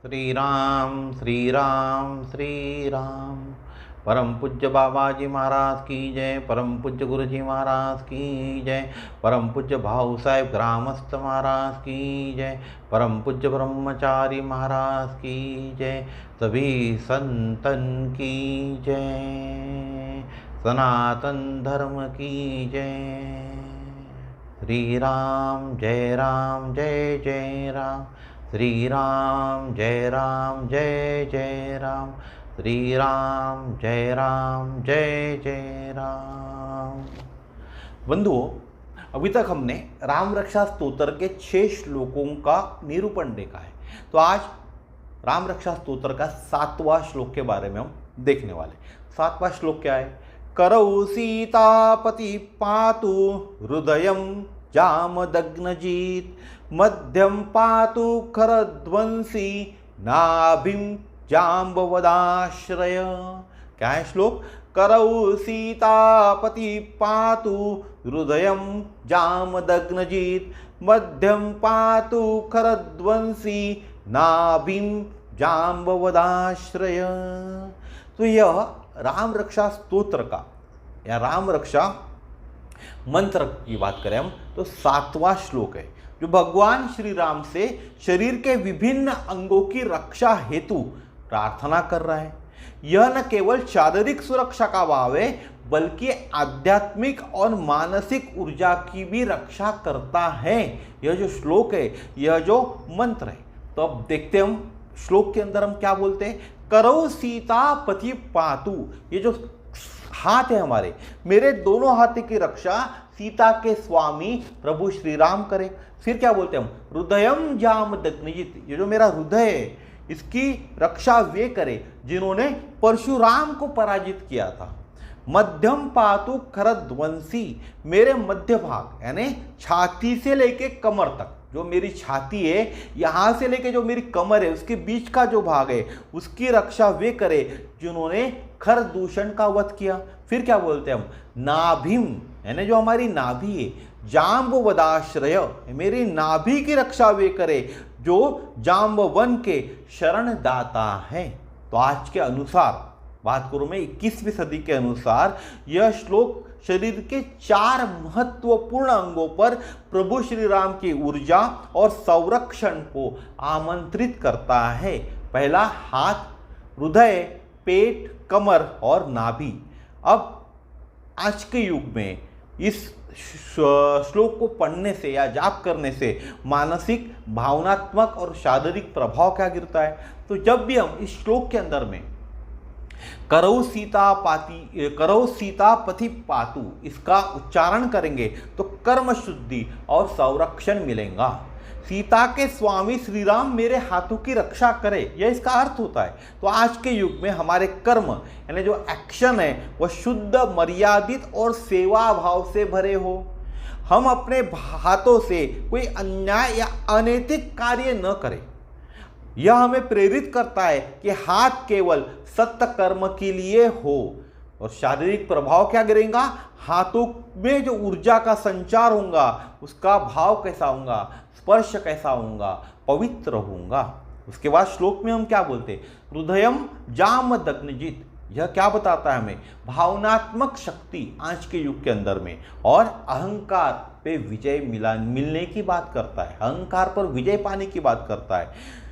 श्री राम श्री राम श्री राम। परम पूज्य बाबा जी महाराज की जय। परम पूज्य गुरु जी महाराज की जय। परम पूज्य भाऊ साहेब ग्रामस्थ महाराज की जय। परम पूज्य ब्रह्मचारी महाराज की जय। सभी संतन की जय। सनातन धर्म की जय। श्री राम जय जय राम। श्री राम जय जय राम। श्री राम जय जय राम। बंधुओं, अभी तक हमने राम रक्षा स्तोत्र के 6 श्लोकों का निरूपण देखा है। तो आज राम रक्षा स्तोत्र का 7वां श्लोक के बारे में हम देखने वाले। 7वां श्लोक क्या है? करौ सीतापति पातु हृदयं जामदग्नजित्, मध्यम पातु खरध्वंसी नाभिं जाम्बवदाश्रय। क्या है श्लोक? करौ सीतापति पातु हृदयं जामदग्नजित्, मध्यम पातु खरध्वंसी नाभिं जाम्बवदाश्रय। तो यह राम रक्षा स्तोत्र का या राम रक्षा मंत्र की बात करें हम तो 7वां श्लोक है, जो भगवान श्री राम से शरीर के विभिन्न अंगों की रक्षा हेतु प्रार्थना कर रहा है। यह न केवल शारीरिक सुरक्षा का भाव है, बल्कि आध्यात्मिक और मानसिक ऊर्जा की भी रक्षा करता है। यह जो श्लोक है, यह जो मंत्र है। तो अब देखते हैं हम श्लोक के अंदर हम क्या बोलते हैं। करौ सीतापति पातु, ये जो हाथ है हमारे, मेरे दोनों हाथ की रक्षा सीता के स्वामी प्रभु श्री राम करें। फिर क्या बोलते हैं हम? हृदयम जामदग्नजित्, ये जो मेरा हृदय है, इसकी रक्षा वे करे जिन्होंने परशुराम को पराजित किया था। मध्यम पातु खरध्वंसी, मेरे मध्य भाग यानी छाती से लेके कमर तक, जो मेरी छाती है यहाँ से लेके जो मेरी कमर है उसके बीच का जो भाग है, उसकी रक्षा वे करे जिन्होंने खर दूषण का वध किया। फिर क्या बोलते हैं हम? नाभिम, यानी जो हमारी नाभि है, जाम्बवदाश्रय, मेरी नाभि की रक्षा वे करे जो जाम्बवन के शरण दाता है। तो आज के अनुसार बात करूं मैं 21वीं सदी के अनुसार, यह श्लोक शरीर के 4 महत्वपूर्ण अंगों पर प्रभु श्री राम की ऊर्जा और संरक्षण को आमंत्रित करता है। पहला हाथ, हृदय, पेट, कमर और नाभि। अब आज के युग में इस श्लोक को पढ़ने से या जाप करने से मानसिक, भावनात्मक और शारीरिक प्रभाव क्या गिरता है? तो जब भी हम इस श्लोक के अंदर में करौ सीतापति पातु इसका उच्चारण करेंगे तो कर्म शुद्धि और संरक्षण मिलेगा। सीता के स्वामी श्री राम मेरे हाथों की रक्षा करे, यह इसका अर्थ होता है। तो आज के युग में हमारे कर्म यानी जो एक्शन है वह शुद्ध, मर्यादित और सेवा भाव से भरे हो। हम अपने हाथों से कोई अन्याय या अनैतिक कार्य न करें। यह हमें प्रेरित करता है कि हाथ केवल सत्य कर्म के लिए हो। और शारीरिक प्रभाव क्या गिरेगा? हाथों में जो ऊर्जा का संचार होगा उसका भाव कैसा होगा, स्पर्श कैसा होगा, पवित्र होगा। उसके बाद श्लोक में हम क्या बोलते हैं? हृदयम जामदग्नजित्, यह क्या बताता है हमें? भावनात्मक शक्ति आज के युग के अंदर में, और अहंकार पे विजय मिलने की बात करता है, अहंकार पर विजय पाने की बात करता है।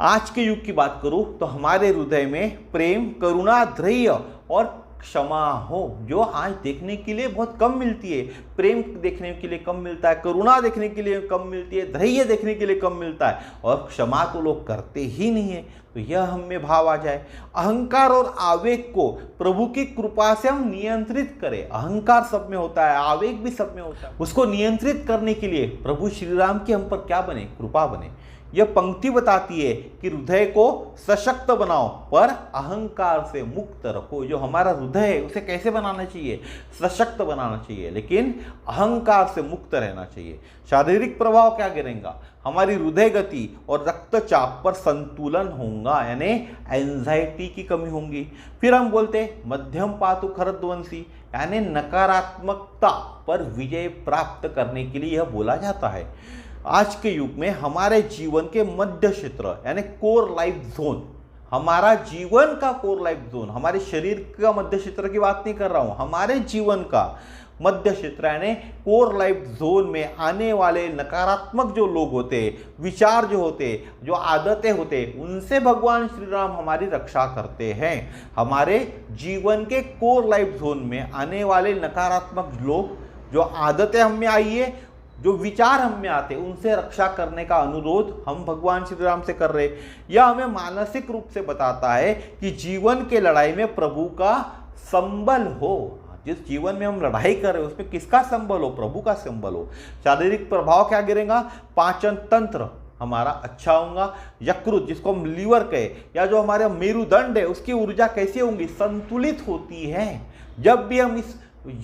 आज के युग की बात करूं तो हमारे हृदय में प्रेम, करुणा, धैर्य और क्षमा हो, जो आज देखने के लिए बहुत कम मिलती है। प्रेम देखने के लिए कम मिलता है, करुणा देखने के लिए कम मिलती है, धैर्य देखने के लिए कम मिलता है, और क्षमा तो लोग करते ही नहीं है। तो यह हम में भाव आ जाए। अहंकार और आवेग को प्रभु की कृपा से हम नियंत्रित करें। अहंकार सब में होता है, आवेग भी सब में होता है। उसको नियंत्रित करने के लिए प्रभु श्री राम की हम पर क्या बने? कृपा बने। यह पंक्ति बताती है कि हृदय को सशक्त बनाओ पर अहंकार से मुक्त रखो। जो हमारा हृदय है उसे कैसे बनाना चाहिए? सशक्त बनाना चाहिए, लेकिन अहंकार से मुक्त रहना चाहिए। शारीरिक प्रभाव क्या गिरेगा? हमारी हृदय गति और रक्तचाप पर संतुलन होगा, यानी एंजाइटी की कमी होगी। फिर हम बोलते हैं मध्यम पातु खरध्वंसी, यानी नकारात्मकता पर विजय प्राप्त करने के लिए यह बोला जाता है। आज के युग में हमारे जीवन के मध्य क्षेत्र यानी कोर लाइफ जोन, हमारा जीवन का कोर लाइफ जोन, हमारे शरीर का मध्य क्षेत्र की बात नहीं कर रहा हूं, हमारे जीवन का मध्य क्षेत्र यानी कोर लाइफ जोन में आने वाले नकारात्मक जो लोग होते, विचार जो होते, जो आदतें होते, उनसे भगवान श्री राम हमारी रक्षा करते हैं। हमारे जीवन के कोर लाइफ जोन में आने वाले नकारात्मक लोग, जो आदतें हम में आई है, जो विचार हम में आते, उनसे रक्षा करने का अनुरोध हम भगवान श्री राम से कर रहे। यह हमें मानसिक रूप से बताता है कि जीवन के लड़ाई में प्रभु का संबल हो। जिस जीवन में हम लड़ाई कर रहे हो उसमें किसका संबल हो? प्रभु का संबल हो। शारीरिक प्रभाव क्या गिरेगा? पाचन तंत्र हमारा अच्छा होगा। यकृत, जिसको हम लीवर कहे, या जो हमारे मेरुदंड है, उसकी ऊर्जा कैसी होगी? संतुलित होती है। जब भी हम इस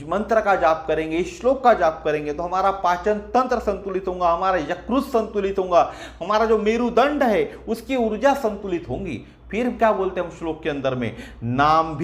मंत्र का जाप करेंगे, इस श्लोक का जाप करेंगे, तो हमारा पाचन तंत्र संतुलित होगा, हमारा यकृत संतुलित होगा, हमारा जो मेरुदंड है उसकी ऊर्जा संतुलित होगी। फिर क्या बोलते हैं हम श्लोक के अंदर में? नाम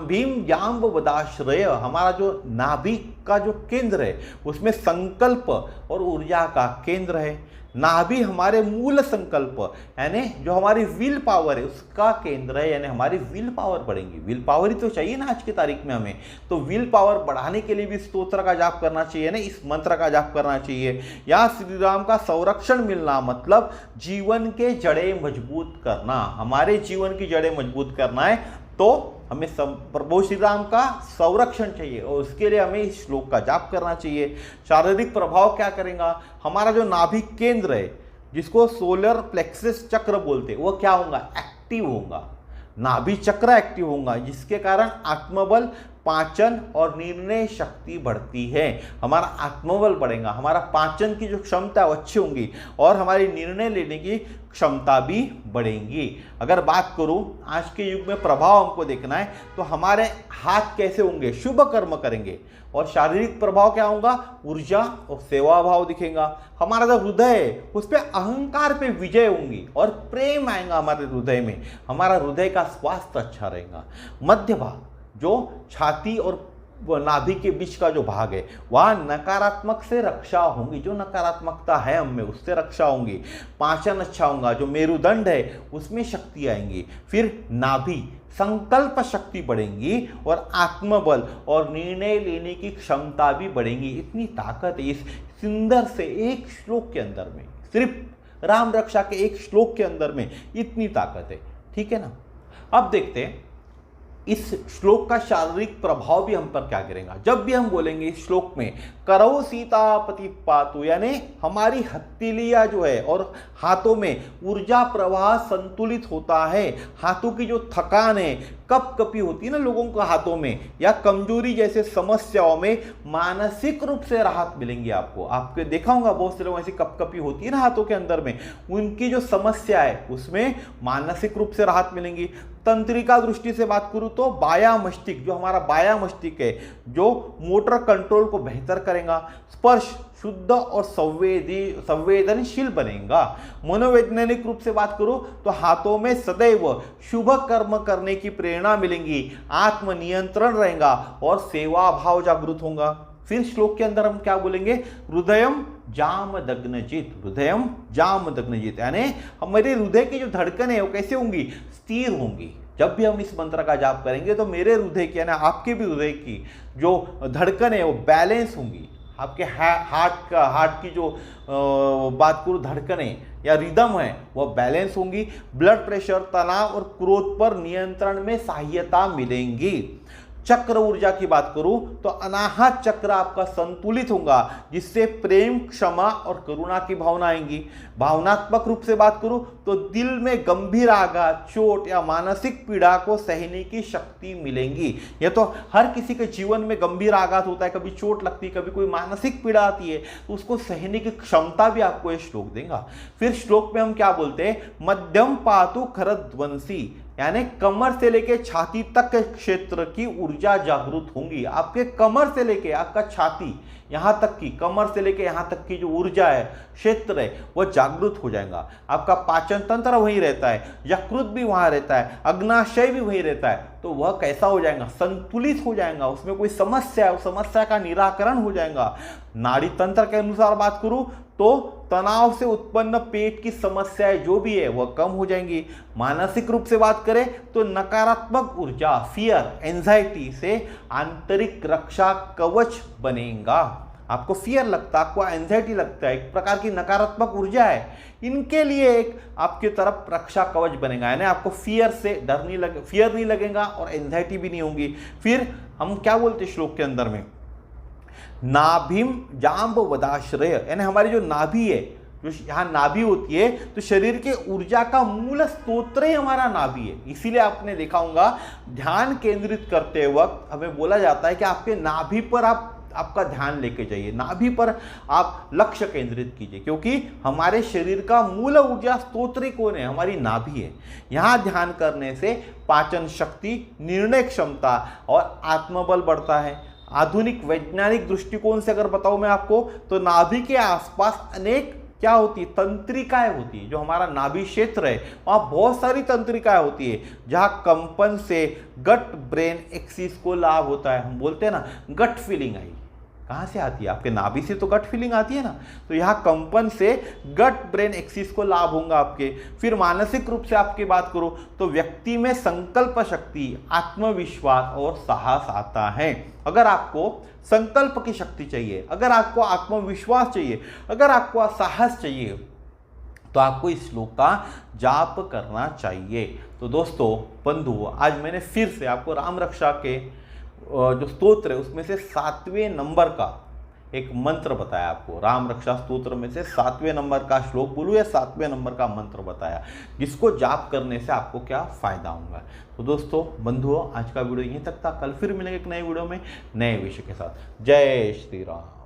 भीम जाम्ब वदाश्रय, हमारा जो नाभि का जो केंद्र है उसमें संकल्प और ऊर्जा का केंद्र है। नाभि हमारे मूल संकल्प यानी जो हमारी विल पावर है उसका केंद्र है, यानी हमारी विल पावर बढ़ेंगी। विल पावर ही तो चाहिए ना आज की तारीख में हमें, तो विल पावर बढ़ाने के लिए भी स्तोत्र का जाप करना चाहिए ना, इस मंत्र का जाप करना चाहिए। यहाँ श्री राम का संरक्षण मिलना मतलब जीवन के जड़ें मजबूत करना। हमारे जीवन की जड़ें मजबूत करना है तो हमें प्रभु श्री राम का संरक्षण चाहिए और उसके लिए हमें इस श्लोक का जाप करना चाहिए। शारीरिक प्रभाव क्या करेगा? हमारा जो नाभिक केंद्र है, जिसको सोलर प्लेक्सस चक्र बोलते हैं, वो क्या होगा? एक्टिव होगा। नाभि चक्र एक्टिव होगा, जिसके कारण आत्मबल, पाचन और निर्णय शक्ति बढ़ती है। हमारा आत्मबल बढ़ेगा, हमारा पाचन की जो क्षमता है वो अच्छी होंगी और हमारी निर्णय लेने की क्षमता भी बढ़ेगी। अगर बात करूं आज के युग में प्रभाव हमको देखना है तो हमारे हाथ कैसे होंगे? शुभ कर्म करेंगे। और शारीरिक प्रभाव क्या होगा? ऊर्जा और सेवा भाव दिखेगा। हमारा जो हृदय है उस पर अहंकार पे विजय होंगी और प्रेम आएगा हमारे हृदय में। हमारा हृदय का स्वास्थ्य अच्छा रहेगा। मध्य भाग, जो छाती और नाभि के बीच का जो भाग है, वहाँ नकारात्मक से रक्षा होंगी। जो नकारात्मकता है हम में उससे रक्षा होंगी। पाचन अच्छा होगा, जो मेरुदंड है उसमें शक्ति आएंगी। फिर नाभि, संकल्प शक्ति बढ़ेंगी और आत्मबल और निर्णय लेने की क्षमता भी बढ़ेंगी। इतनी ताकत है इस सुंदर से एक श्लोक के अंदर में, सिर्फ राम रक्षा के एक श्लोक के अंदर में इतनी ताकत है। ठीक है ना? अब देखते हैं इस श्लोक का शारीरिक प्रभाव भी हम पर क्या करेगा। जब भी हम बोलेंगे इस श्लोक में करौ सीतापति पातु, यानी हमारी हथेलियां जो है और हाथों में ऊर्जा प्रवाह संतुलित होता है। हाथों की जो थकान है, कपकपी होती है ना लोगों को हाथों में, या कमजोरी जैसे समस्याओं में मानसिक रूप से राहत मिलेंगी आपको। आपके देखा होगा बहुत से लोग ऐसी कपकपी होती है ना हाथों के अंदर में, उनकी जो समस्या है उसमें मानसिक रूप से राहत मिलेंगी। तंत्रिका दृष्टि से बात करूं तो बाया मस्तिष्क, जो हमारा बाया मस्तिष्क है, जो मोटर कंट्रोल को बेहतर करेगा। स्पर्श शुद्ध और संवेदनशील बनेगा। मनोवैज्ञानिक रूप से बात करूं तो हाथों में सदैव शुभ कर्म करने की प्रेरणा मिलेंगी, आत्मनियंत्रण रहेगा और सेवा भाव जागृत होगा। फिर श्लोक के अंदर हम क्या बोलेंगे? हृदयम जाम दग्नजित, हृदयम जाम दग्नजित, यानी हमारे हृदय की जो धड़कन है वो कैसे होंगी? स्थिर होंगी। जब भी हम इस मंत्र का जाप करेंगे तो मेरे हृदय की यानी आपके भी हृदय की जो धड़कन है वो बैलेंस होंगी। आपके हार्ट की जो बात करूँ धड़कनें या रिदम है वह बैलेंस होंगी। ब्लड प्रेशर, तनाव और क्रोध पर नियंत्रण में सहायता मिलेंगी। चक्र ऊर्जा की बात करूं तो अनाहत चक्र आपका संतुलित होगा, जिससे प्रेम, क्षमा और करुणा की भावना आएंगी। भावनात्मक रूप से बात करूं तो दिल में गंभीर आघात, चोट या मानसिक पीड़ा को सहने की शक्ति मिलेगी। यह तो हर किसी के जीवन में गंभीर आघात होता है, कभी चोट लगती है, कभी कोई मानसिक पीड़ा आती है, तो उसको सहने की क्षमता भी आपको यह श्लोक देगा। फिर श्लोक में हम क्या बोलते हैं? मध्यम पातु खरध्वंसी, यानी कमर से लेके छाती तक के क्षेत्र की ऊर्जा जागृत होंगी। आपके कमर से लेके आपका छाती यहां तक की, कमर से लेके यहां तक की जो ऊर्जा है, क्षेत्र है, वह जागृत हो जाएगा। आपका पाचन तंत्र वहीं रहता है, यकृत भी वहां रहता है, अग्नाशय भी वहीं रहता है, तो वह कैसा हो जाएगा? संतुलित हो जाएगा। उसमें कोई समस्या है, उस समस्या का निराकरण हो जाएगा। नाड़ी तंत्र के अनुसार बात करूं तो तनाव से उत्पन्न पेट की समस्याएं जो भी है वह कम हो जाएंगी। मानसिक रूप से बात करें तो नकारात्मक ऊर्जा, फियर, एंजाइटी से आंतरिक रक्षा कवच बनेगा। आपको फियर लगता है, आपको एंजाइटी लगता है, एक प्रकार की नकारात्मक ऊर्जा है, इनके लिए एक आपकी तरफ रक्षा कवच बनेगा, यानी आपको फियर से डर नहीं लगे, फियर नहीं लगेगा और एंजाइटी भी नहीं होगी। फिर हम क्या बोलते श्लोक के अंदर में, नाभिम जाम्ब वदाश्रय, यानी हमारी जो नाभि है, जो यहाँ नाभि होती है, तो शरीर के ऊर्जा का मूल स्तोत्र ही हमारा नाभि है। इसीलिए आपने देखा होगा ध्यान केंद्रित करते वक्त हमें बोला जाता है कि आपके नाभि पर आपका ध्यान लेके जाइए, नाभि पर आप लक्ष्य केंद्रित कीजिए, क्योंकि हमारे शरीर का मूल ऊर्जा स्तोत्र कौन है, हमारी नाभि है। यहाँ ध्यान करने से पाचन शक्ति, निर्णय क्षमता और आत्मबल बढ़ता है। आधुनिक वैज्ञानिक दृष्टिकोण से अगर बताऊं मैं आपको, तो नाभि के आसपास अनेक क्या होती है, तंत्रिकाएं होती है। जो हमारा नाभि क्षेत्र है वहाँ बहुत सारी तंत्रिकाएं होती है, जहाँ कंपन से गट ब्रेन एक्सिस को लाभ होता है। हम बोलते हैं ना गट फीलिंग आई, कहाँ से आती है, आपके नाभि से तो गट फीलिंग आती है ना, तो यहाँ कंपन से गट ब्रेन एक्सिस को लाभ होगा आपके। फिर मानसिक रूप से आपकी बात करो तो व्यक्ति में संकल्प शक्ति, आत्मविश्वास और साहस आता है। अगर आपको संकल्प की शक्ति चाहिए, अगर आपको आत्मविश्वास चाहिए, अगर आपको साहस चाहिए, तो आपको इस श्लोक का जाप करना चाहिए। तो दोस्तों बंधुओं, आज मैंने फिर से आपको राम रक्षा के जो स्तोत्र है उसमें से 7वें नंबर का एक मंत्र बताया। आपको राम रक्षा स्तोत्र में से 7वें नंबर का श्लोक बोलूँ या 7वें नंबर का मंत्र बताया, जिसको जाप करने से आपको क्या फायदा होगा। तो दोस्तों बंधुओं, आज का वीडियो यहीं तक था। कल फिर मिलेंगे एक नए वीडियो में नए विषय के साथ। जय श्री राम।